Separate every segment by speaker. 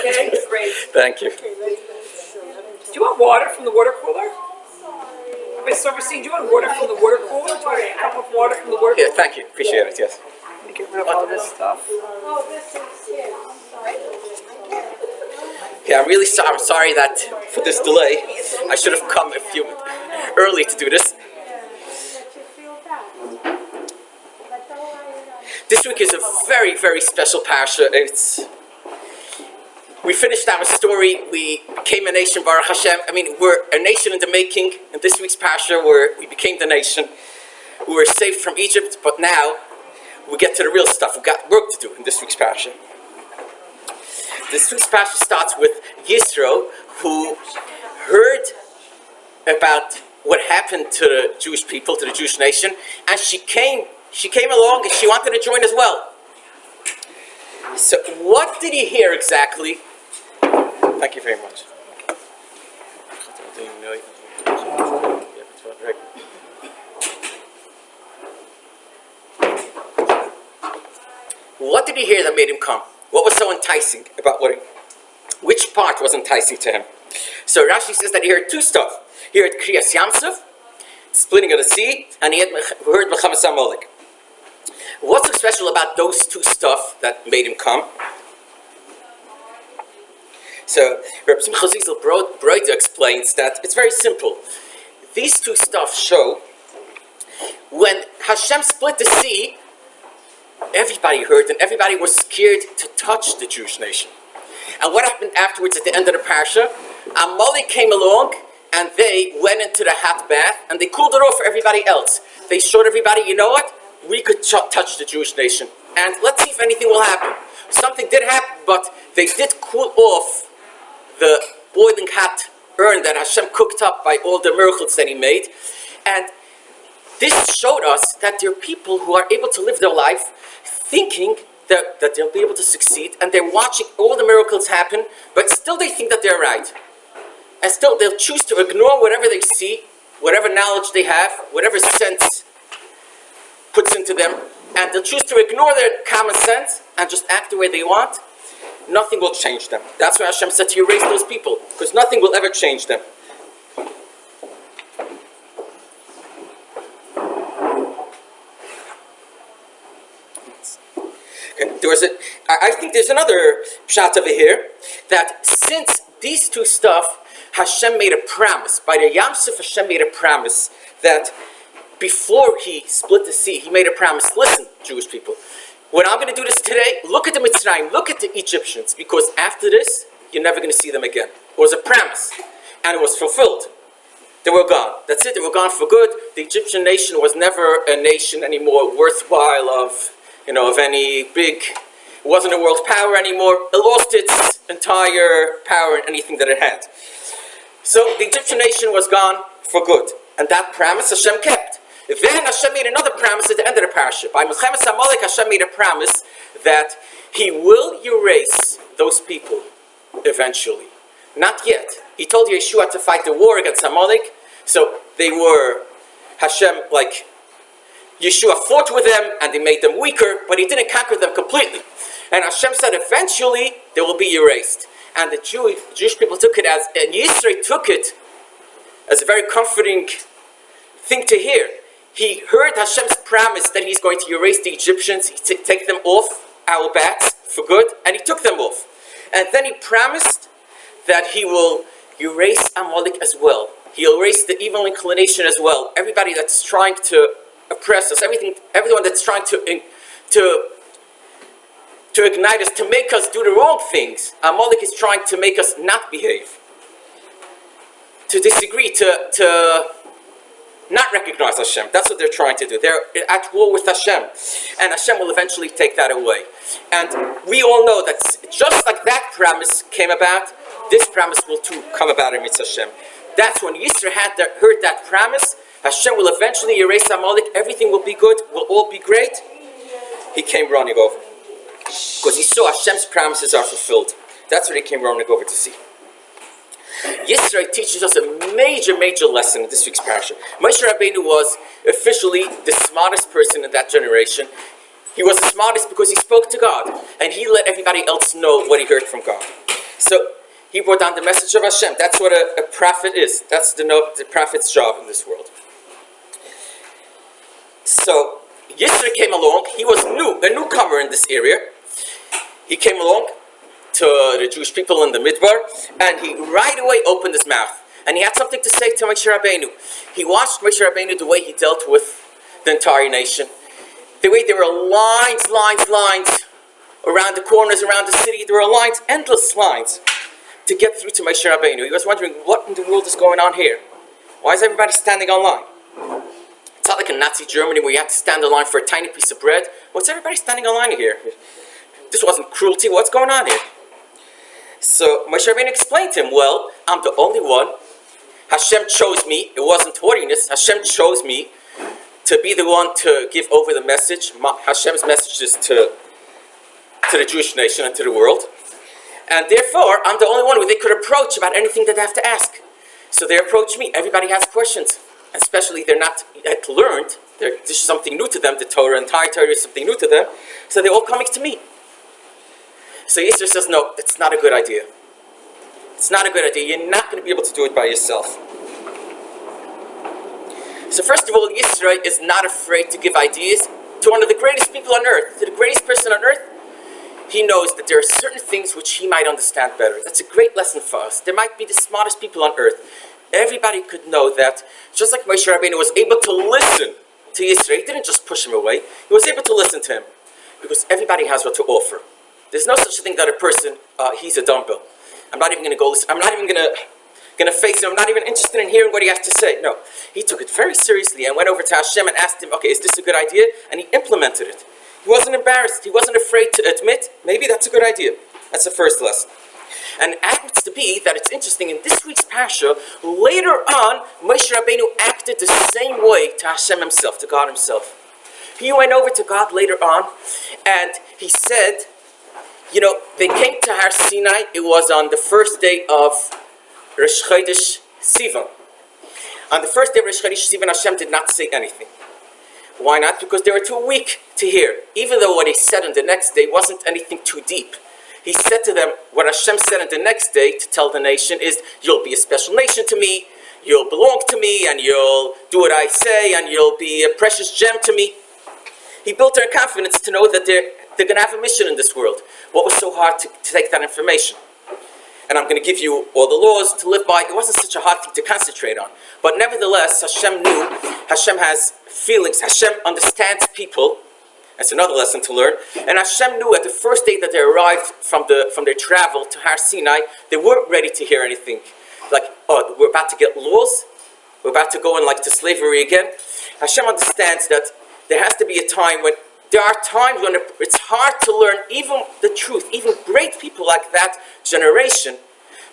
Speaker 1: Okay, great.
Speaker 2: Thank you.
Speaker 1: Do you want water from the water cooler? Miss Silverstein, do you want water from the water cooler? Do you want a cup of water from the water cooler?
Speaker 2: Yeah, thank you. Appreciate it, yes.
Speaker 1: Let me get rid of all this stuff.
Speaker 2: Yeah, I'm really sorry. I'm sorry that for this delay. I should have come a few early to do this. This week is a very, very special parsha. We finished our story. We became a nation, Baruch Hashem. I mean, we're a nation in the making. In this week's parsha, we became the nation. We were saved from Egypt, but now we get to the real stuff. We've got work to do in this week's parsha. This week's parsha starts with Yisro, who heard about what happened to the Jewish people, to the Jewish nation, and she came along and she wanted to join as well. So what did he hear exactly? Thank you very much. What did he hear that made him come? What was so enticing about which part was enticing to him? So Rashi says that he heard two stuff. He heard Kriyas Yamsuf, splitting of the sea, and he heard Mechamas Amalek. What's so special about those two stuff that made him come? So Rabbi Broida explains that it's very simple. These two stuff show when Hashem split the sea, everybody heard and everybody was scared to touch the Jewish nation. And what happened afterwards at the end of the parsha? Amalek came along and they went into the hot bath and they cooled it off for everybody else. They showed everybody, you know what? We could touch the Jewish nation. And let's see if anything will happen. Something did happen, but they did cool off the boiling hot urn that Hashem cooked up by all the miracles that he made. And this showed us that there are people who are able to live their life thinking that they'll be able to succeed, and they're watching all the miracles happen, but still they think that they're right. And still they'll choose to ignore whatever they see, whatever knowledge they have, whatever sense puts into them, and they'll choose to ignore their common sense and just act the way they want. Nothing will change them. That's why Hashem said to erase those people, because nothing will ever change them. I think there's another pshat over here, that since these two stuff, Hashem made a promise. By the Yam Suf, Hashem made a promise that before he split the sea, he made a promise. Listen, Jewish people, when I'm going to do this today, look at the Mitzrayim, look at the Egyptians, because after this, you're never going to see them again. It was a promise, and it was fulfilled. They were gone. That's it, they were gone for good. The Egyptian nation was never a nation anymore worthwhile of any big, it wasn't a world power anymore. It lost its entire power and anything that it had. So the Egyptian nation was gone for good. And that promise Hashem kept. Then Hashem made another promise at the end of the parsha. By Mechamas Amalek, Hashem made a promise that he will erase those people eventually. Not yet. He told Yeshua to fight the war against Amalek. So they were, Yeshua fought with them and they made them weaker, but he didn't conquer them completely. And Hashem said eventually they will be erased. And the Jewish people took it and Yisro took it as a very comforting thing to hear. He heard Hashem's promise that he's going to erase the Egyptians, take them off our backs for good, and he took them off. And then he promised that he will erase Amalek as well. He'll erase the evil inclination as well. Everybody that's trying to oppress us, everyone that's trying to ignite us, to make us do the wrong things. Amalek is trying to make us not behave, to disagree, to not recognize Hashem. That's what they're trying to do. They're at war with Hashem. And Hashem will eventually take that away. And we all know that just like that promise came about, this promise will too come about in Mitzvah Hashem. That's when Yisro heard that promise. Hashem will eventually erase Amalek. Everything will be good. Will all be great. He came running over. Because he saw Hashem's promises are fulfilled. That's what he came running over to see. Yisro teaches us a major, major lesson in this week's parasha. Moshe Rabbeinu was officially the smartest person in that generation. He was the smartest because he spoke to God. And he let everybody else know what he heard from God. So he brought down the message of Hashem. That's what a prophet is. That's the prophet's job in this world. So Yisro came along. He was a newcomer in this area. He came along to the Jewish people in the Midbar, and he right away opened his mouth. And he had something to say to Moshe Rabbeinu. He watched Moshe Rabbeinu the way he dealt with the entire nation. The way there were lines around the corners, around the city. There were lines, endless lines, to get through to Moshe Rabbeinu. He was wondering, what in the world is going on here? Why is everybody standing on line? It's not like in Nazi Germany where you have to stand in line for a tiny piece of bread. What's everybody standing on line here? This wasn't cruelty. What's going on here? So Moshe Rabbeinu explained to him, well, I'm the only one. Hashem chose me. It wasn't haughtiness. Hashem chose me to be the one to give over the message. Hashem's message is to the Jewish nation and to the world. And therefore, I'm the only one who they could approach about anything that they have to ask. So they approach me. Everybody has questions. Especially they're not yet learned. This is something new to them. The Torah, entire Torah is something new to them. So they're all coming to me. So Yisro says, no, it's not a good idea. It's not a good idea. You're not going to be able to do it by yourself. So first of all, Yisro is not afraid to give ideas to one of the greatest people on earth, to the greatest person on earth. He knows that there are certain things which he might understand better. That's a great lesson for us. There might be the smartest people on earth. Everybody could know that, just like Moshe Rabbeinu was able to listen to Yisro, he didn't just push him away. He was able to listen to him because everybody has what to offer. There's no such thing that a person, he's a dumbbell. I'm not even going to go listen. I'm not even going to face him. I'm not even interested in hearing what he has to say. No. He took it very seriously and went over to Hashem and asked him, okay, is this a good idea? And he implemented it. He wasn't embarrassed. He wasn't afraid to admit, maybe that's a good idea. That's the first lesson. And it happens to be that it's interesting, in this week's parsha, later on, Moshe Rabbeinu acted the same way to Hashem himself, to God himself. He went over to God later on, and he said, they came to Har Sinai. It was on the first day of Rosh Chodesh Sivan. On the first day of Rosh Chodesh Sivan, Hashem did not say anything. Why not? Because they were too weak to hear. Even though what he said on the next day wasn't anything too deep. He said to them, what Hashem said on the next day to tell the nation is, you'll be a special nation to me, you'll belong to me, and you'll do what I say, and you'll be a precious gem to me. He built their confidence to know that they're going to have a mission in this world. What was so hard to take that information? And I'm going to give you all the laws to live by. It wasn't such a hard thing to concentrate on. But nevertheless, Hashem knew. Hashem has feelings. Hashem understands people. That's another lesson to learn. And Hashem knew at the first day that they arrived from their travel to Har Sinai, they weren't ready to hear anything. Like, oh, we're about to get laws? We're about to go into slavery again? Hashem understands that there has to be a time when there are times when it's hard to learn even the truth, even great people like that generation.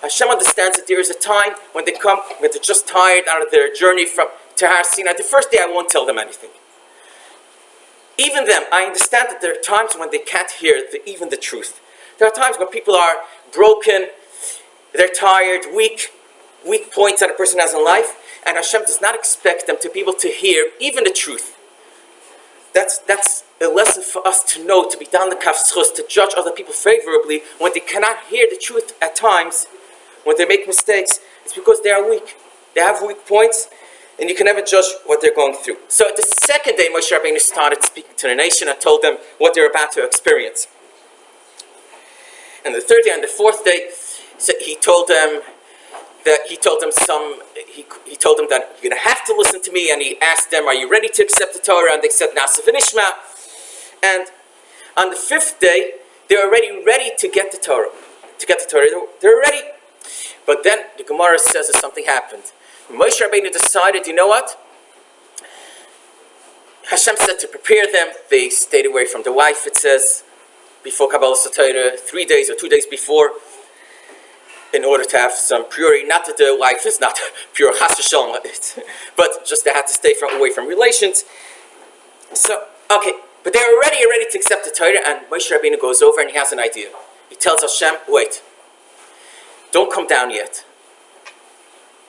Speaker 2: Hashem understands that there is a time when they're just tired out of their journey to Har Sinai. The first day I won't tell them anything. Even them, I understand that there are times when they can't hear even the truth. There are times when people are broken, they're tired, weak points that a person has in life, and Hashem does not expect them to be able to hear even the truth. That's a lesson for us to know, to be down the kafschus, to judge other people favorably when they cannot hear the truth at times, when they make mistakes. It's because they are weak. They have weak points, and you can never judge what they're going through. So the second day, Moshe Rabbeinu started speaking to the nation and told them what they're about to experience. And the third day and the fourth day, he told them that you're going to have to listen to me, and he asked them, are you ready to accept the Torah? And they said, Na'aseh v'nishma. And on the fifth day, they're already ready to get the Torah. They're ready. But then the Gemara says that something happened. Moshe Rabbeinu decided, you know what? Hashem said to prepare them. They stayed away from the wife, it says, before Kabbalah Torah, 3 days or 2 days before, in order to have some purity. Not that the wife is not pure, chas v'shalom, but just they had to stay away from relations. So, okay, but they're already ready to accept the Torah, and Moshe Rabbeinu goes over and he has an idea. He tells Hashem, wait, don't come down yet.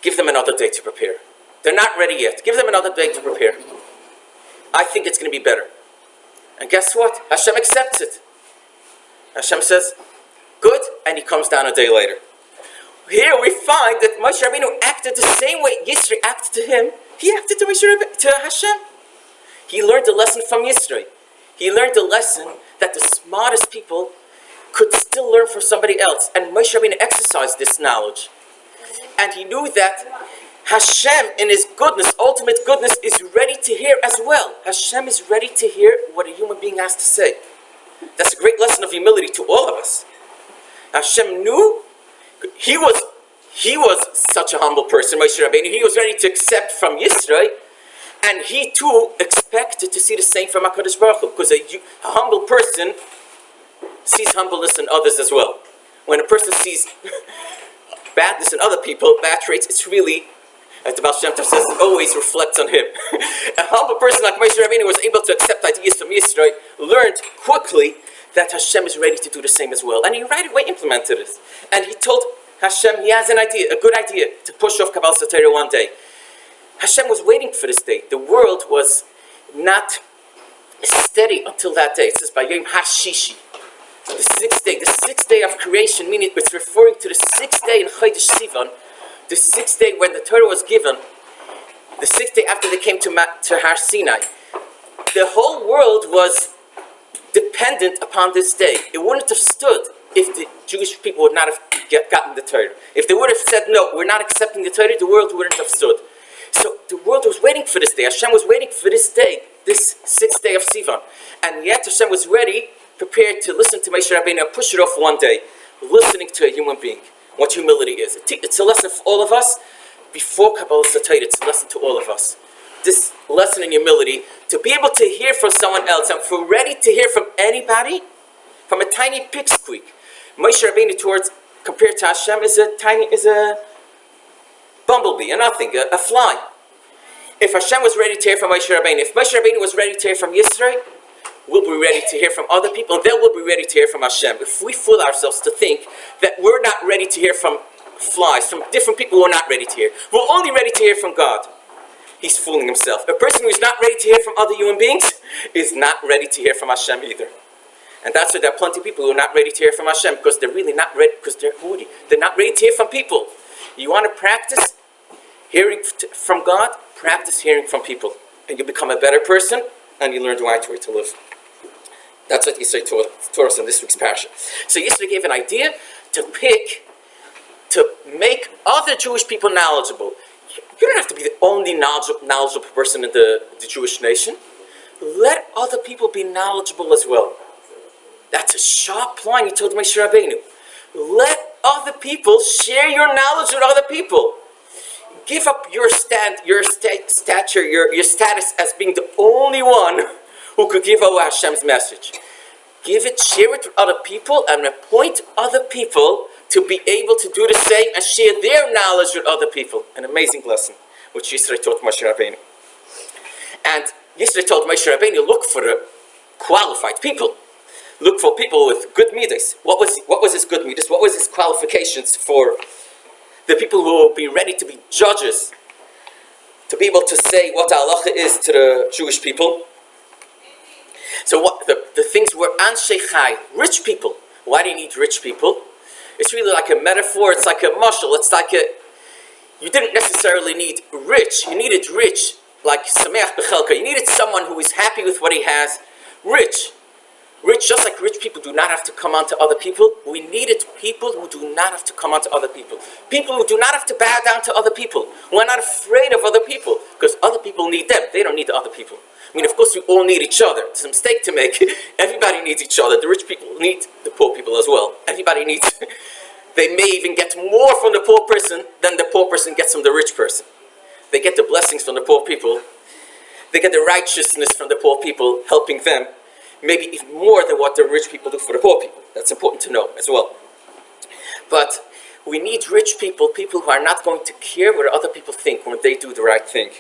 Speaker 2: Give them another day to prepare. They're not ready yet. Give them another day to prepare. I think it's going to be better. And guess what? Hashem accepts it. Hashem says, Good, and he comes down a day later. Here we find that Moshe Rabbeinu acted the same way Yisro acted to him. He acted to Hashem. He learned a lesson from Yisro. He learned a lesson that the smartest people could still learn from somebody else. And Moshe Rabbeinu exercised this knowledge. And he knew that Hashem, in his goodness, ultimate goodness, is ready to hear as well. Hashem is ready to hear what a human being has to say. That's a great lesson of humility to all of us. Hashem knew he was such a humble person, Moshe Rabbeinu. He was ready to accept from Yisro, and he too expected to see the same from HaKadosh Baruch Hu, because a humble person sees humbleness in others as well. When a person sees badness in other people, bad traits, it's really, as the Baal Shem Tov says, it always reflects on him. A humble person like Moshe Rabbeinu was able to accept ideas from Yisro, learned quickly that Hashem is ready to do the same as well. And he right away implemented it. And he told Hashem he has an idea, a good idea, to push off Kabbalah Satira one day. Hashem was waiting for this day. The world was not steady until that day. It says by Yom HaShishi, the sixth day of creation, meaning it's referring to the sixth day in Chodesh Sivan, the sixth day when the Torah was given, the sixth day after they came to Har Sinai. The whole world was dependent upon this day. It wouldn't have stood if the Jewish people would not have gotten the Torah. If they would have said, no, we're not accepting the Torah, the world wouldn't have stood. So the world was waiting for this day. Hashem was waiting for this day, this sixth day of Sivan. And yet Hashem was ready, prepared to listen to Moshe Rabbeinu and push it off one day, listening to a human being. What humility is. It's a lesson for all of us. Before Kabbalah Satayt, it's a lesson to all of us. This lesson in humility, to be able to hear from someone else, and if we're ready to hear from anybody, from a tiny pipsqueak. Moshe Rabbeinu, compared to Hashem, is a bumblebee, a nothing, a fly. If Hashem was ready to hear from Moshe Rabbeinu, if Moshe Rabbeinu was ready to hear from Yisro, we'll be ready to hear from other people, and then we'll be ready to hear from Hashem. If we fool ourselves to think that we're not ready to hear from flies, from different people who are not ready to hear, we're only ready to hear from God, he's fooling himself. A person who's not ready to hear from other human beings is not ready to hear from Hashem either. And that's why there are plenty of people who are not ready to hear from Hashem, because they're really not ready, because they're moody. They're not ready to hear from people. You want to practice hearing from God, practice hearing from people. And you become a better person, and you learn the right way to live. That's what Yisro taught us in this week's parsha. So Yisro gave an idea to make other Jewish people knowledgeable. You don't have to be the only knowledgeable person in the Jewish nation. Let other people be knowledgeable as well. That's a sharp line he told Moshe Rabbeinu. Let other people share your knowledge with other people. Give up your stature, your status as being the only one who could give away Hashem's message. Share it with other people, and appoint other people to be able to do the same and share their knowledge with other people. An amazing lesson, which Yisro taught Moshe Rabbeinu. And Yisro told Moshe Rabbeinu, look for the qualified people. Look for people with good midas. What was his good midas? What was his qualifications for the people who will be ready to be judges, to be able to say what the halacha is to the Jewish people? So what the things were anshe chai, rich people. Why do you need rich people? It's really like a metaphor. It's like a mashal. It's like you didn't necessarily need rich. You needed rich, like sameach bechelka. You needed someone who is happy with what he has. Rich, just like rich people do not have to come on to other people, we needed people who do not have to come on to other people. People who do not have to bow down to other people, who are not afraid of other people, because other people need them. They don't need the other people. I mean, of course, we all need each other. It's a mistake to make. Everybody needs each other. The rich people need the poor people as well. Everybody needs. They may even get more from the poor person than the poor person gets from the rich person. They get the blessings from the poor people. They get the righteousness from the poor people, helping them. Maybe even more than what the rich people do for the poor people. That's important to know as well. But we need rich people, people who are not going to care what other people think when they do the right thing.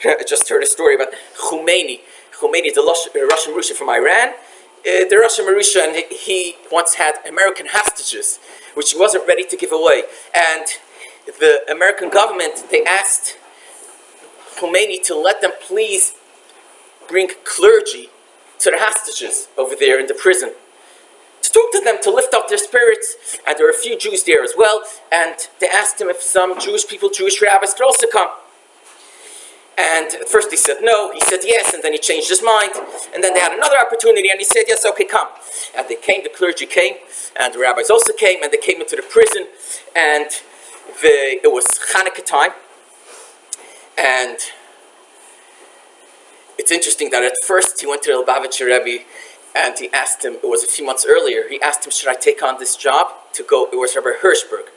Speaker 2: I just heard a story about Khomeini, the Russian Marusha from Iran. The Russian Marusha, and he once had American hostages, which he wasn't ready to give away. And the American government, they asked Khomeini to let them please bring clergy to the hostages over there in the prison, to talk to visit them to lift up their spirits. And there were a few Jews there as well. And they asked him if some Jewish people, Jewish rabbis, could also come. And at first he said no, he said yes, and then he changed his mind. And then they had another opportunity, and he said yes, okay, come. And they came, the clergy came, and the rabbis also came, and they came into the prison. And it was Hanukkah time. And it's interesting that at first he went to the Lubavitcher Rebbe, and he asked him, it was a few months earlier, he asked him, should I take on this job to go, it was Rabbi Hirschberg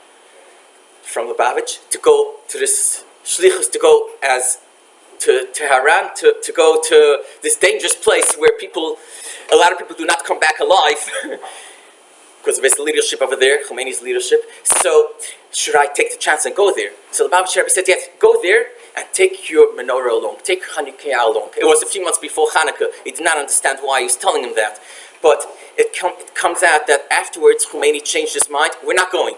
Speaker 2: from Lubavitch, to go to this shlichus, to go to Haran, to go to this dangerous place where a lot of people do not come back alive because of his leadership over there, Khomeini's leadership. So, should I take the chance and go there? So the Lubavitcher Rebbe said, yes, go there and take your menorah along, take Hanukkah along. It was a few months before Hanukkah. He did not understand why he was telling him that. But it comes out that afterwards Khomeini changed his mind, we're not going.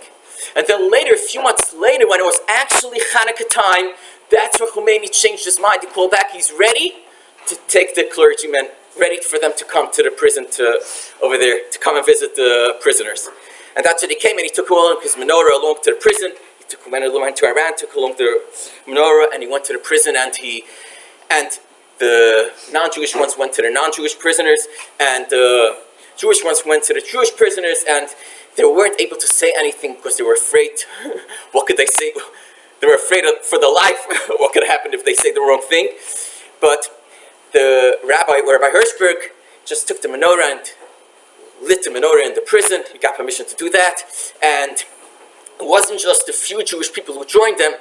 Speaker 2: And then later, a few months later, when it was actually Hanukkah time, that's when Khomeini changed his mind. He called back, he's ready to take the clergymen, ready for them to come to the prison over there, to come and visit the prisoners. And that's when he came, and he took along his menorah along to the prison. He went to Iran, took along the menorah, and he went to the prison, and the non-Jewish ones went to the non-Jewish prisoners, and the Jewish ones went to the Jewish prisoners, and they weren't able to say anything because they were afraid. What could they say? They were afraid for their life. What could happen if they say the wrong thing? But the Rabbi Hirschberg, just took the menorah and lit the menorah in the prison. He got permission to do that. And it wasn't just a few Jewish people who joined them.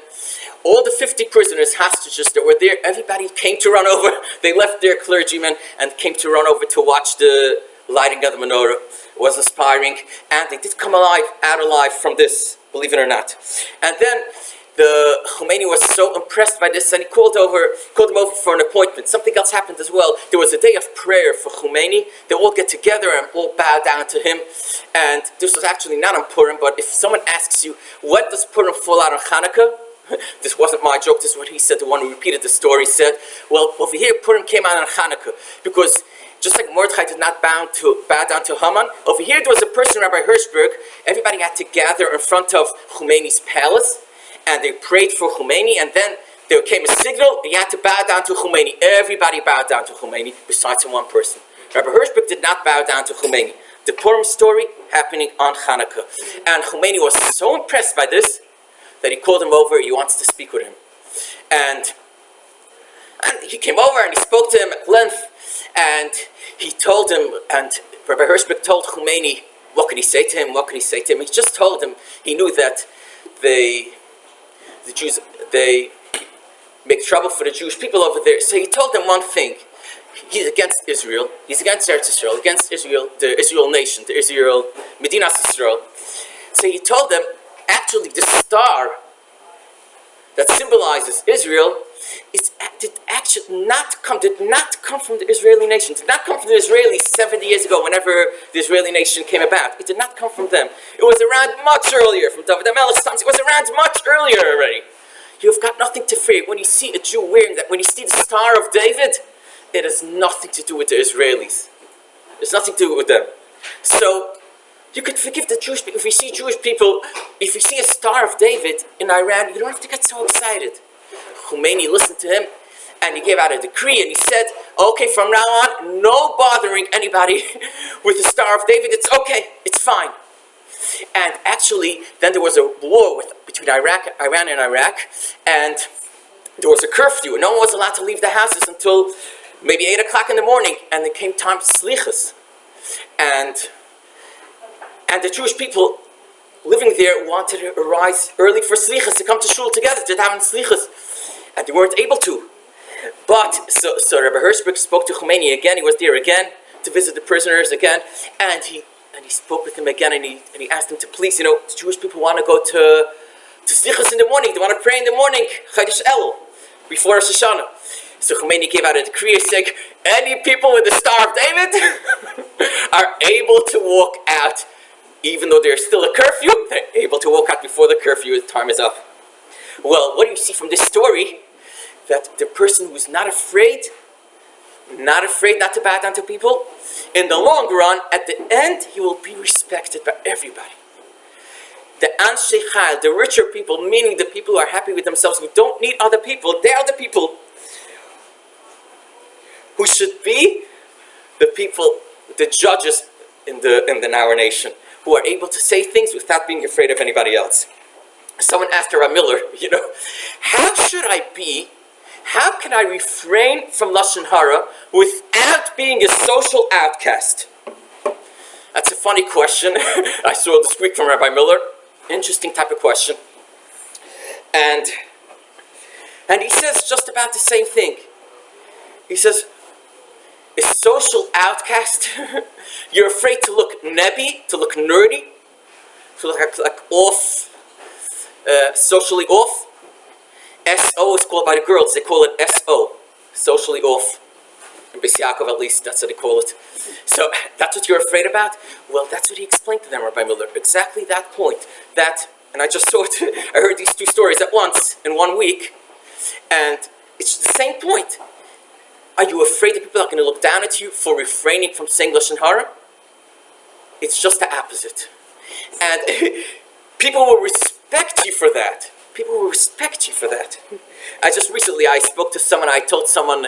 Speaker 2: All the 50 prisoners, hostages that were there, everybody came to run over. They left their clergymen and came to run over to watch the lighting of the menorah. It was inspiring. And they did come out alive from this, believe it or not. And then the Khomeini was so impressed by this, and he called him over for an appointment. Something else happened as well. There was a day of prayer for Khomeini. They all get together and all bow down to him. And this was actually not on Purim, but if someone asks you, when does Purim fall out on Hanukkah? This wasn't my joke, this is what he said, the one who repeated the story said, well, over here Purim came out on Hanukkah, because just like Mordechai did not bow down to Haman, over here there was a person, Rabbi Hirschberg, everybody had to gather in front of Khomeini's palace, and they prayed for Khomeini, and then there came a signal, and you had to bow down to Khomeini. Everybody bowed down to Khomeini, besides one person. Rabbi Hirschberg did not bow down to Khomeini. The Purim story happening on Hanukkah. And Khomeini was so impressed by this, that he called him over, he wants to speak with him. And he came over and he spoke to him at length, and he told him, and Rabbi Hirschberg told Khomeini, what could he say to him, He just told him, he knew that the Jews, they make trouble for the Jewish people over there. So he told them one thing. He's against Israel. He's against Eretz Israel, against Israel, the Israel nation, the Israel, Medinas Israel. So he told them, actually the star that symbolizes Israel did not come from the Israeli nation. Did not come from the Israelis 70 years ago, whenever the Israeli nation came about. It did not come from them. It was around much earlier, from David HaMelech's times. It was around much earlier already. You've got nothing to fear. When you see a Jew wearing that, when you see the Star of David, it has nothing to do with the Israelis. It's nothing to do with them. So, you could forgive the Jewish people. If you see Jewish people, if you see a Star of David in Iran, you don't have to get so excited. Khomeini listened to him, and he gave out a decree, and he said, okay, from now on, no bothering anybody with the Star of David. It's okay, it's fine. And actually, then there was a war between Iran and Iraq, and there was a curfew, and no one was allowed to leave the houses until maybe 8 o'clock in the morning, and it came time to slichas. And the Jewish people living there wanted to arise early for slichas, to come to shul together, to have slichas, and they weren't able to. But, so Rabbi Hirschberg spoke to Khomeini again, he was there again, to visit the prisoners again, and he spoke with him again, and he asked him to please, the Jewish people want to go to slichas in the morning, they want to pray in the morning, Chodesh El, before Rosh Hashanah. So Khomeini gave out a decree saying, any people with the Star of David are able to walk out, even though there's still a curfew, they're able to walk out before the curfew, the time is up. Well, what do you see from this story? That the person who's not afraid not afraid not to bow down to people, in the long run, at the end, he will be respected by everybody. The Anshe Chayil, the richer people, meaning the people who are happy with themselves, who don't need other people, they are the people who should be the people, the judges in our nation, who are able to say things without being afraid of anybody else. Someone asked Rabbi Miller, how should I be? How can I refrain from Lashon Hara without being a social outcast? That's a funny question. I saw this week from Rabbi Miller. Interesting type of question. And he says just about the same thing. He says, a social outcast, you're afraid to look nebby, to look nerdy, to look like off, socially off. SO is called by the girls, they call it SO, socially off. In Beis Yaakov, at least, that's what they call it. So that's what you're afraid about? Well, that's what he explained to them, Rabbi Miller. Exactly that point. And I just saw it, I heard these two stories at once, in 1 week, and it's the same point. Are you afraid that people are going to look down at you for refraining from saying Lashon Hara? It's just the opposite. And people will respect you for that. People will respect you for that. I spoke to someone, I told someone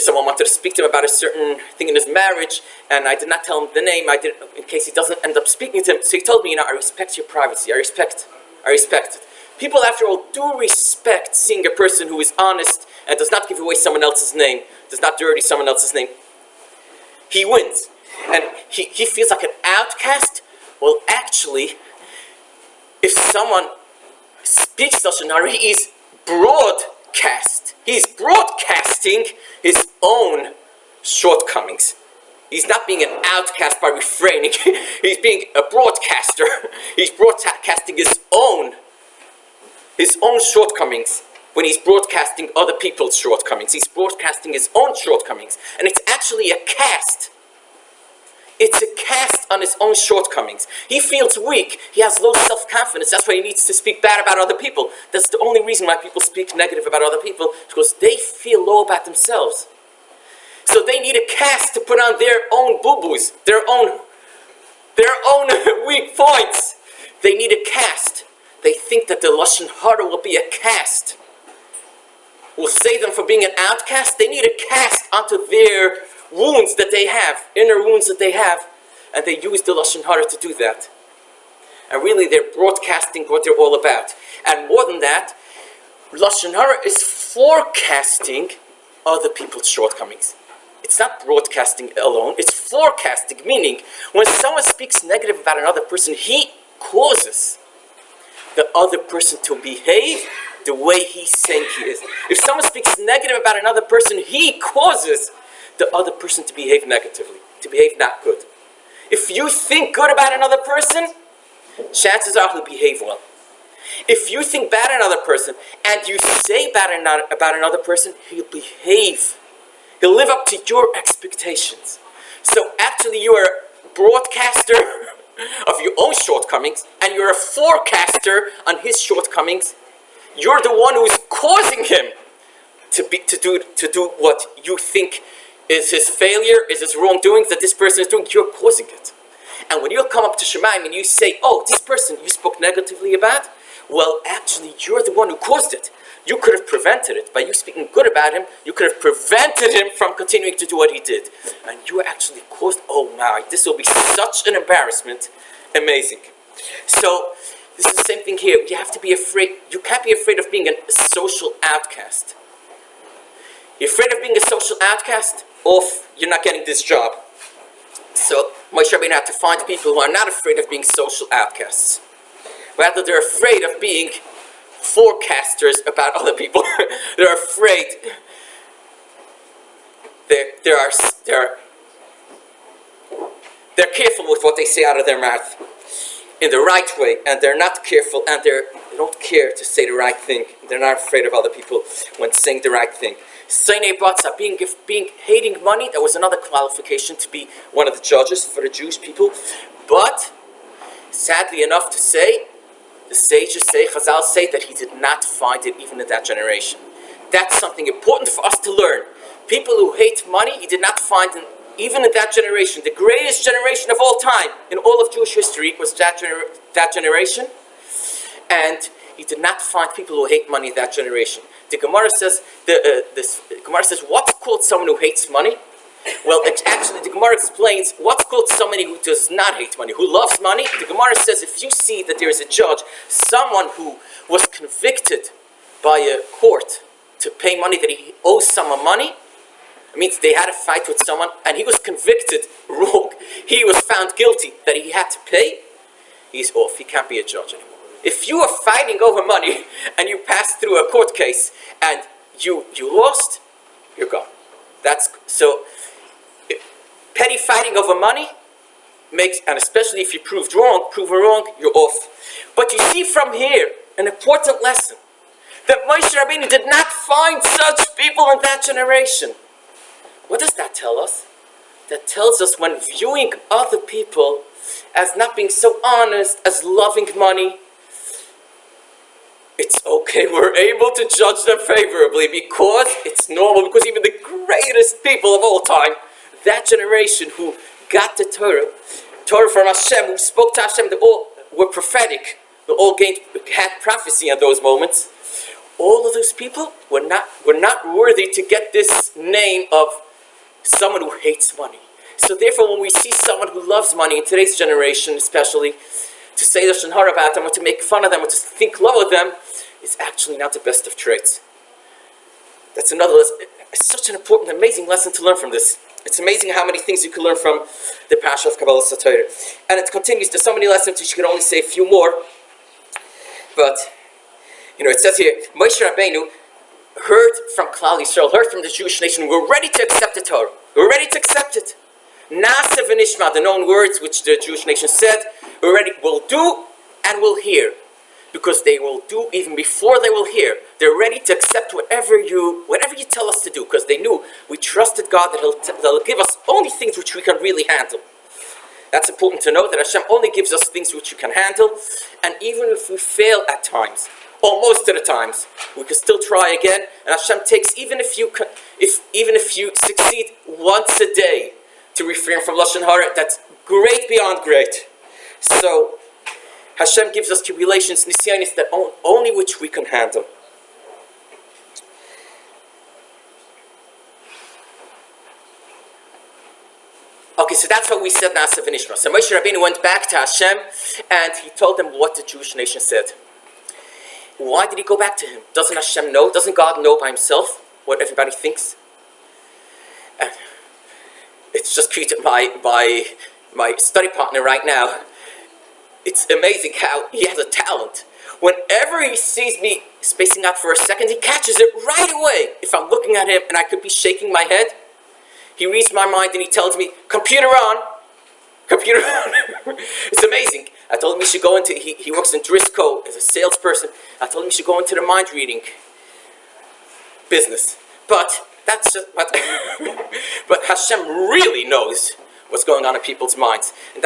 Speaker 2: wanted to speak to him about a certain thing in his marriage, and I did not tell him the name, in case he doesn't end up speaking to him. So he told me, I respect your privacy, I respect it. People, after all, do respect seeing a person who is honest and does not give away someone else's name, does not dirty someone else's name. He wins. And he feels like an outcast. Well, actually, if someone speaks Lashon Hara, he is broadcast. He's broadcasting his own shortcomings. He's not being an outcast by refraining. He's being a broadcaster. He's broadcasting his own shortcomings. When he's broadcasting other people's shortcomings, he's broadcasting his own shortcomings. And it's actually a cast. It's a cast on his own shortcomings. He feels weak. He has low self-confidence. That's why he needs to speak bad about other people. That's the only reason why people speak negative about other people, because they feel low about themselves. So they need a cast to put on their own boo-boos, their own weak points. They need a cast. They think that the Lashon Hara will be a cast. Will save them from being an outcast. They need a cast onto their wounds that they have, inner wounds that they have, and they use the Lashon Hara to do that. And really, they're broadcasting what they're all about. And more than that, Lashon Hara is forecasting other people's shortcomings. It's not broadcasting alone, it's forecasting, meaning when someone speaks negative about another person, he causes the other person to behave the way he's saying he is. If someone speaks negative about another person, he causes the other person to behave negatively, to behave not good. If you think good about another person, chances are he'll behave well. If you think bad about another person and you say bad about another person, he'll behave. He'll live up to your expectations. So actually you are a broadcaster of your own shortcomings and you're a forecaster on his shortcomings. You're the one who is causing him to do what you think is his failure, is his wrongdoings that this person is doing. You're causing it. And when you come up to Shemaim and you say, oh, this person you spoke negatively about, well, actually, you're the one who caused it. You could have prevented it. By you speaking good about him, you could have prevented him from continuing to do what he did. And you actually caused, oh my, this will be such an embarrassment. Amazing. So, this is the same thing here. You have to be afraid. You can't be afraid of being a social outcast. You're afraid of being a social outcast, or you're not getting this job. So, Moshe Rabbeinu had to find people who are not afraid of being social outcasts. Rather, they're afraid of being forecasters about other people. They're afraid. They're careful with what they say out of their mouth in the right way, and they're not careful, and they don't care to say the right thing. They're not afraid of other people when saying the right thing. Seinei Batza, being hating money, that was another qualification to be one of the judges for the Jewish people. But, sadly enough to say, the sages say, Chazal say, that he did not find it even in that generation. That's something important for us to learn. People who hate money, he did not find, even in that generation, the greatest generation of all time in all of Jewish history was that generation. And he did not find people who hate money in that generation. The Gemara says, Gemara says, what's called someone who hates money? Well, actually, the Gemara explains what's called somebody who does not hate money, who loves money. The Gemara says if you see that there is a judge, someone who was convicted by a court to pay money, that he owes someone money, it means they had a fight with someone and he was convicted wrong. He was found guilty that he had to pay. He's off. He can't be a judge anymore. If you are fighting over money and you pass through a court case and you lost, you're gone. That's so. Petty fighting over money makes, and especially if you proven wrong, you're off. But you see from here an important lesson that Moshe Rabbeinu did not find such people in that generation. What does that tell us? That tells us when viewing other people as not being so honest, as loving money, it's okay, we're able to judge them favorably because it's normal, because even the greatest people of all time, that generation who got the Torah from Hashem, who spoke to Hashem, they all were prophetic, they all had prophecy at those moments. All of those people were not worthy to get this name of someone who hates money. So therefore, when we see someone who loves money in today's generation, especially, to say lashon hara about them, or to make fun of them, or to think low of them, is actually not the best of traits. That's another lesson. It's such an important, amazing lesson to learn from this. It's amazing how many things you can learn from the parsha of Kabbalah Torah. And it continues. There's so many lessons, you can only say a few more. But, it says here, Moshe Rabbeinu heard from Klal Yisrael, heard from the Jewish nation, we're ready to accept the Torah. We're ready to accept it. Na'aseh v'nishma, the known words which the Jewish nation said, we're ready, we'll do and we'll hear. Because they will do even before they will hear. They're ready to accept whatever you tell us to do, because they knew we trusted God that He'll give us only things which we can really handle. That's important to know, that Hashem only gives us things which we can handle, and even if we fail at times, or most of the times, we can still try again. And Hashem takes, even if you succeed once a day to refrain from lashon hara, that's great beyond great. So Hashem gives us tribulations, nisyanis, that only which we can handle. Okay, so that's what we said, Na'aseh v'nishma. So Moshe Rabbeinu went back to Hashem and he told them what the Jewish nation said. Why did he go back to him? Doesn't Hashem know? Doesn't God know by himself what everybody thinks? And it's just created by my study partner right now. It's amazing how he has a talent. Whenever he sees me spacing out for a second, he catches it right away. If I'm looking at him and I could be shaking my head, he reads my mind and he tells me, computer on. Computer on. It's amazing. I told him he should go into, he works in Driscoll as a salesperson. I told him he should go into the mind reading business. But that's just, but Hashem really knows what's going on in people's minds. And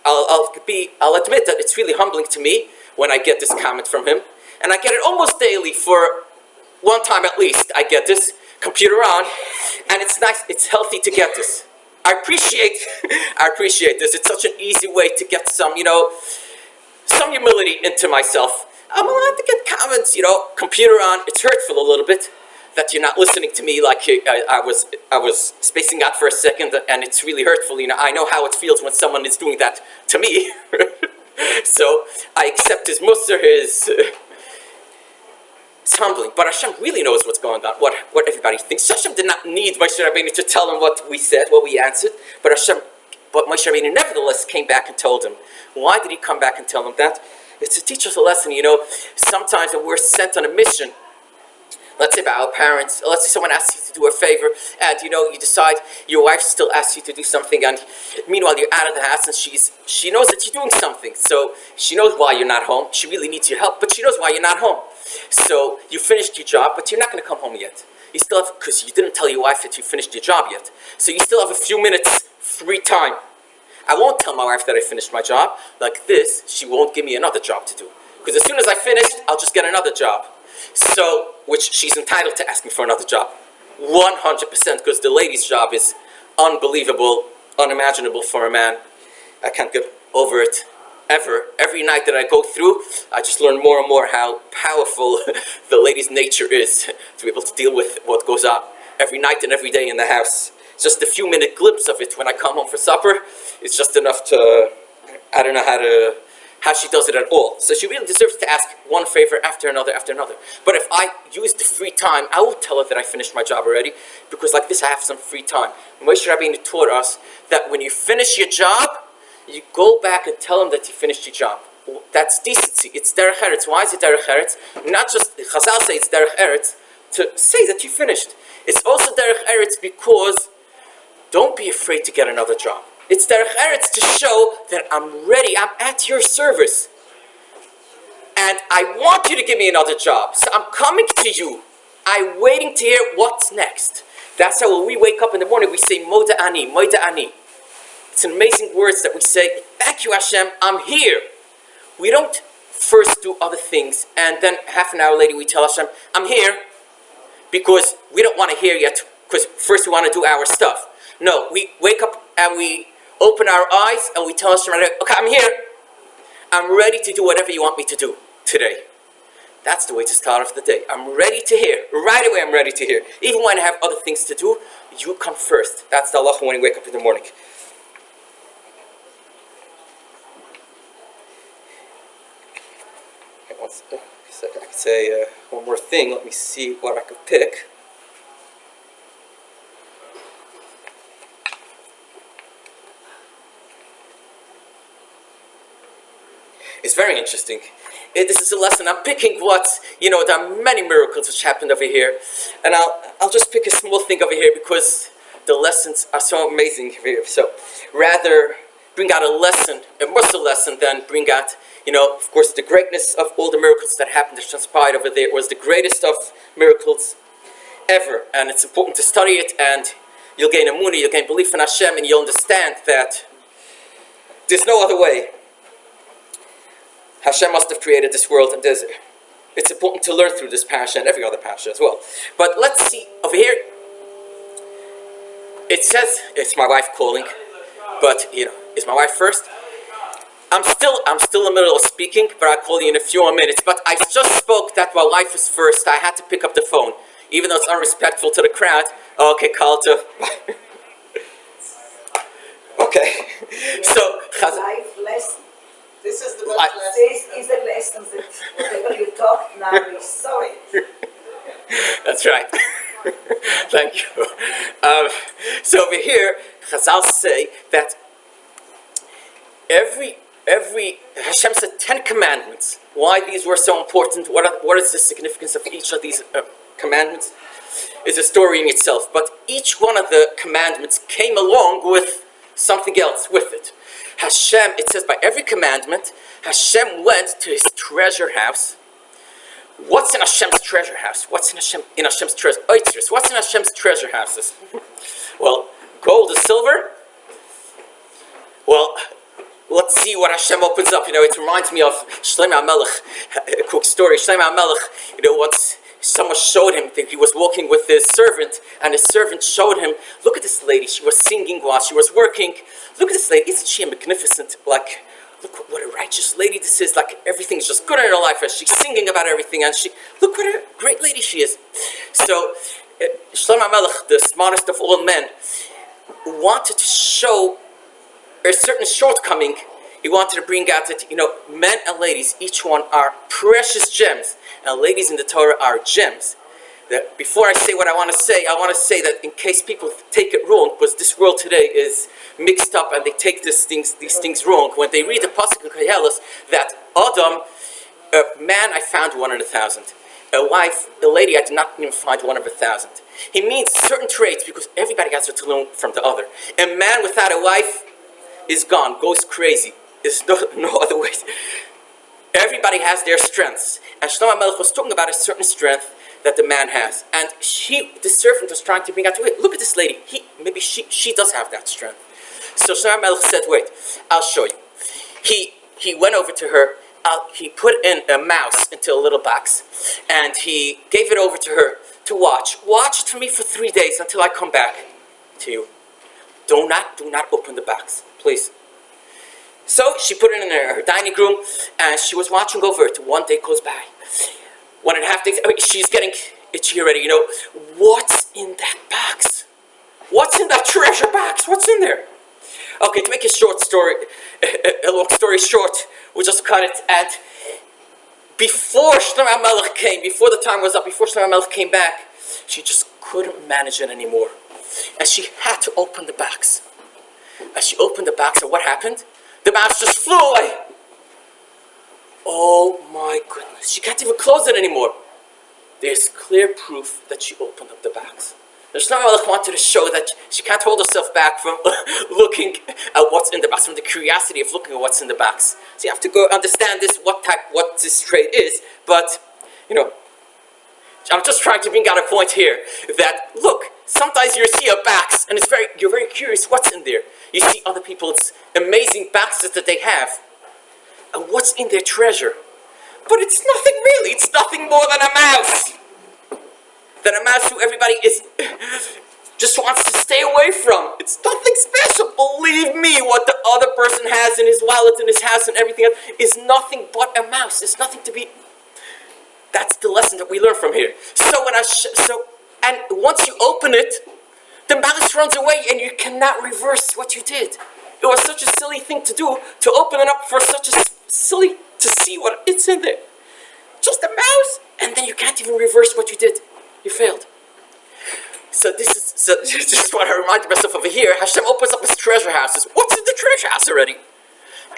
Speaker 2: I'll admit that it's really humbling to me when I get this comment from him. And I get it almost daily, for one time at least. I get this, computer on, and it's nice, it's healthy to get this. I appreciate this. It's such an easy way to get some humility into myself. I'm allowed to get comments, computer on. It's hurtful a little bit that you're not listening to me, like I was spacing out for a second, and it's really hurtful. I know how it feels when someone is doing that to me. So I accept his mussar, it's humbling. But Hashem really knows what's going on, what everybody thinks. Hashem did not need Moshe Rabbeinu to tell him what we said, what we answered. But Moshe Rabbeinu nevertheless came back and told him. Why did he come back and tell him that? It's to teach us a lesson. Sometimes when we're sent on a mission, let's say by our parents, let's say someone asks you to do a favor, and you decide your wife still asks you to do something, and meanwhile you're out of the house, and she knows that you're doing something, so she knows why you're not home. She really needs your help, but she knows why you're not home. So you finished your job, but you're not going to come home yet. You still have, because you didn't tell your wife that you finished your job yet. So you still have a few minutes free time. I won't tell my wife that I finished my job. Like this, she won't give me another job to do. Because as soon as I finished, I'll just get another job. So, which she's entitled to ask me for another job. 100%, because the lady's job is unbelievable, unimaginable for a man. I can't get over it ever. Every night that I go through, I just learn more and more how powerful the lady's nature is to be able to deal with what goes on every night and every day in the house. Just a few minute glimpse of it when I come home for supper, it's just enough to, I don't know how she does it at all. So she really deserves to ask one favor after another after another. But if I use the free time, I will tell her that I finished my job already, because like this I have some free time. Moshe Rabbeinu taught us that when you finish your job, you go back and tell him that you finished your job. That's decency. It's derech eretz. Why is it derech eretz? Not just, Chazal say it's derech eretz to say that you finished. It's also derech eretz because don't be afraid to get another job. It's derech eretz to show that I'm ready, I'm at your service. And I want you to give me another job. So I'm coming to you. I'm waiting to hear what's next. That's how when we wake up in the morning, we say, Moda Ani, Moda Ani. It's amazing words that we say, thank you Hashem, I'm here. We don't first do other things, and then half an hour later we tell Hashem, I'm here, because we don't want to hear yet, because first we want to do our stuff. No, we wake up and we open our eyes and we tell Hashem, okay, I'm here. I'm ready to do whatever you want me to do today. That's the way to start off the day. I'm ready to hear. Right away I'm ready to hear. Even when I have other things to do, you come first. That's the halacha when you wake up in the morning. Okay, one second. I could say one more thing. Let me see what I could pick. It's very interesting. This is a lesson. I'm picking what, there are many miracles which happened over here. And I'll just pick a small thing over here because the lessons are so amazing here. So rather bring out a lesson, a muscle lesson, than bring out, of course, the greatness of all the miracles that happened, that transpired over there. It was the greatest of miracles ever. And it's important to study it, and you'll gain emunah, you'll gain belief in Hashem, and you'll understand that there's no other way. Hashem must have created this world, and it's important to learn through this parsha and every other parsha as well. But let's see, over here, it says, it's my wife calling, but, is my wife first? I'm still in the middle of speaking, but I'll call you in a few more minutes. But I just spoke that my wife was first. I had to pick up the phone, even though it's unrespectful to the crowd. Okay, Kalta. Okay. So,
Speaker 3: life lesson.
Speaker 4: This is the best lesson.
Speaker 3: This is the lesson that whatever you talk now we saw it.
Speaker 2: That's right. Thank you. So over here, Chazal say that every Hashem said 10 commandments. Why these were so important? What is the significance of each of these commandments? Is a story in itself. But each one of the commandments came along with something else with it. Hashem, it says by every commandment, Hashem went to his treasure house. What's in Hashem's treasure house? What's in Hashem's treasure? What's in Hashem's treasure houses? Well, gold and silver? Well, let's see what Hashem opens up. It reminds me of Shlomo HaMelech, a quick story. Shlomo HaMelech, once someone showed him that he was walking with his servant, and his servant showed him, look at this lady, she was singing while she was working. Look at this lady, isn't she magnificent? Look what a righteous lady this is, everything is just good in her life, she's singing about everything, and look what a great lady she is. So, Shlomo HaMelech, the smartest of all men, wanted to show a certain shortcoming. He wanted to bring out that, men and ladies, each one are precious gems, and ladies in the Torah are gems. That before I say what I want to say that in case people take it wrong, because this world today is mixed up and they take these things wrong. When they read the pasuk in Koheles that Adam, a man I found 1 in 1,000, a wife, a lady I did not even find 1 in 1,000. He means certain traits because everybody has to learn from the other. A man without a wife is gone, goes crazy. There's no other way. Everybody has their strengths. And Shlomo HaMelech was talking about a certain strength that the man has. And the servant was trying to bring out, wait, look at this lady. Maybe she does have that strength. So Shlomo HaMelech said, wait, I'll show you. He went over to her. He put in a mouse into a little box. And he gave it over to her to watch. Watch it for me for 3 days until I come back to you. Do not open the box, please. So she put it in her dining room, and she was watching over it. 1 day goes by. 1.5 days, she's getting itchy already. What's in that box? What's in that treasure box? What's in there? Okay, to make a long story short, we'll just cut it. And before Shlomo HaMelech came, before the time was up, before Shlomo HaMelech came back, she just couldn't manage it anymore. And she had to open the box. As she opened the box, and what happened? The mouse just flew away. Oh my goodness. She can't even close it anymore. There's clear proof that she opened up the box. Shlomo HaMelech wanted to show that she can't hold herself back from looking at what's in the box, from the curiosity of looking at what's in the box. So you have to go understand this, what this trait is. But, I'm just trying to bring out a point here that, look, sometimes you see a box and you're very curious what's in there. You see other people's amazing boxes that they have. And what's in their treasure? But it's nothing really. It's nothing more than a mouse. Than a mouse who everybody just wants to stay away from. It's nothing special. Believe me, what the other person has in his wallet, in his house, and everything else is nothing but a mouse. It's nothing to be. That's the lesson that we learn from here. And once you open it, the mouse runs away, and you cannot reverse what you did. It was such a silly thing to do, to open it up for such a silly to see what it's in there. Just a mouse, and then you can't even reverse what you did. You failed. So this is what I reminded myself over here. Hashem opens up his treasure houses. What's in the treasure house already?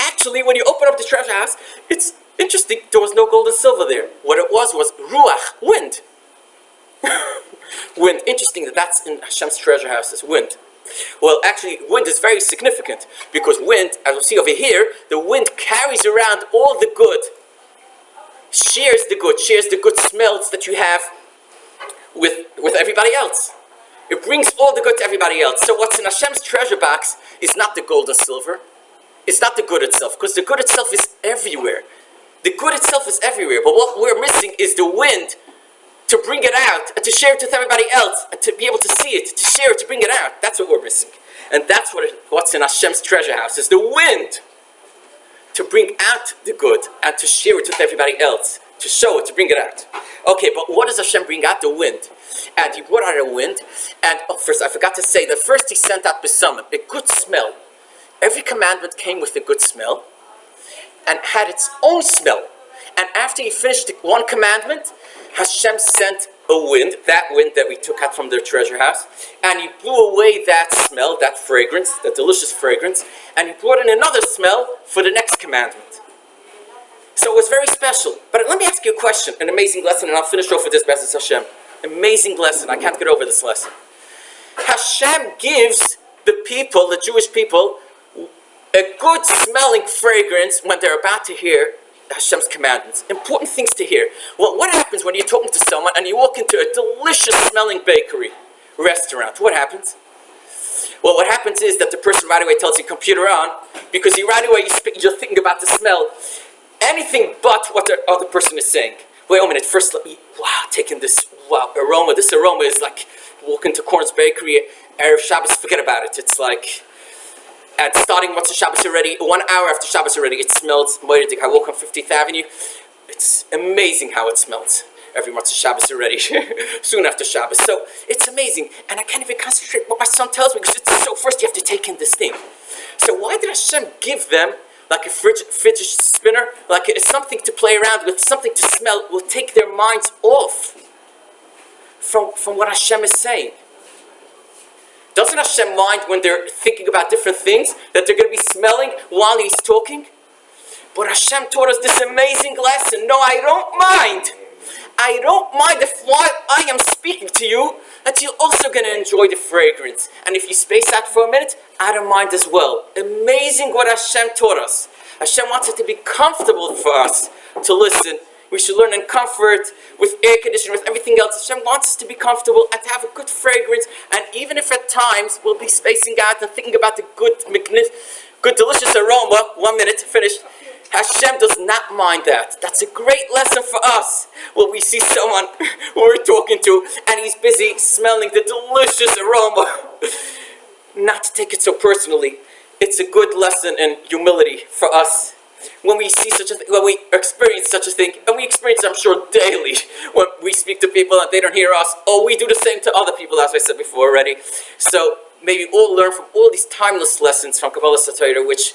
Speaker 2: Actually, when you open up the treasure house, it's interesting. There was no gold and silver there. What it was ruach, wind. Wind. Interesting that's in Hashem's treasure houses. Wind. Well, actually, wind is very significant because wind, as we see over here, the wind carries around all the good, shares the good smells that you have with everybody else. It brings all the good to everybody else. So what's in Hashem's treasure box is not the gold and silver. It's not the good itself, because the good itself is everywhere. The good itself is everywhere. But what we're missing is the wind to bring it out and to share it with everybody else and to be able to see it, to share it, to bring it out. That's what we're missing. And that's what's in Hashem's treasure house, is the wind to bring out the good and to share it with everybody else, to show it, to bring it out. Okay, but what does Hashem bring out? The wind. And he brought out a wind. And first, I forgot to say that first he sent out besamim, a good smell. Every commandment came with a good smell and had its own smell. And after he finished one commandment, Hashem sent a wind, that wind that we took out from their treasure house, and he blew away that smell, that fragrance, that delicious fragrance, and he brought in another smell for the next commandment. So it was very special. But let me ask you a question, an amazing lesson, and I'll finish off with this, B'ezras Hashem. Amazing lesson, I can't get over this lesson. Hashem gives the people, the Jewish people, a good smelling fragrance when they're about to hear Hashem's commandments. Important things to hear. Well, what happens when you're talking to someone and you walk into a delicious smelling bakery, restaurant? What happens? Well, what happens is that the person right away tells you computer on, because you right away you're thinking about the smell. Anything but what the other person is saying. Wait a minute, first let me, taking this, aroma. This aroma is like walking to Korn's Bakery, Erev Shabbos, forget about it. It's like, and starting Motzei Shabbos already, 1 hour after Shabbos already, it smells moiridik. I walk on 50th Avenue. It's amazing how it smells. Every Motzei Shabbos already, soon after Shabbos. So it's amazing. And I can't even concentrate what my son tells me, because it's so, first you have to take in this thing. So why did Hashem give them like a fidget spinner, like it's something to play around with, something to smell, will take their minds off from what Hashem is saying? Doesn't Hashem mind when they're thinking about different things that they're going to be smelling while he's talking? But Hashem taught us this amazing lesson. No, I don't mind. I don't mind if while I am speaking to you, that you're also going to enjoy the fragrance. And if you space out for a minute, I don't mind as well. Amazing what Hashem taught us. Hashem wants it to be comfortable for us to listen. We should learn in comfort, with air conditioning, with everything else. Hashem wants us to be comfortable and to have a good fragrance. And even if at times we'll be spacing out and thinking about the good, delicious aroma. 1 minute, finished. Hashem does not mind that. That's a great lesson for us. When we see someone who we're talking to and he's busy smelling the delicious aroma, not to take it so personally. It's a good lesson in humility for us. When we see such a thing, when we experience such a thing, and we experience it, I'm sure, daily, when we speak to people and they don't hear us, or we do the same to other people, as I said before already. So maybe all learn from all these timeless lessons from Kabbalah Satira, which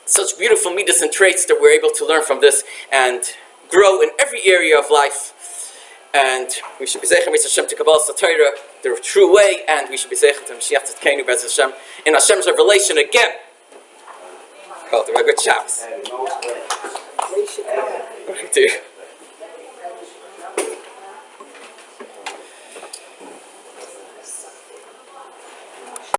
Speaker 2: such beautiful midas and traits that we're able to learn from this and grow in every area of life. And we should be zeichem Hashem to Kabbalah Satira the true way, and we should be zeichem to Mashiach Tzidkenu Be'ez Hashem in Hashem's revelation again. Called the good shabbos.
Speaker 3: We should have.
Speaker 2: Dude.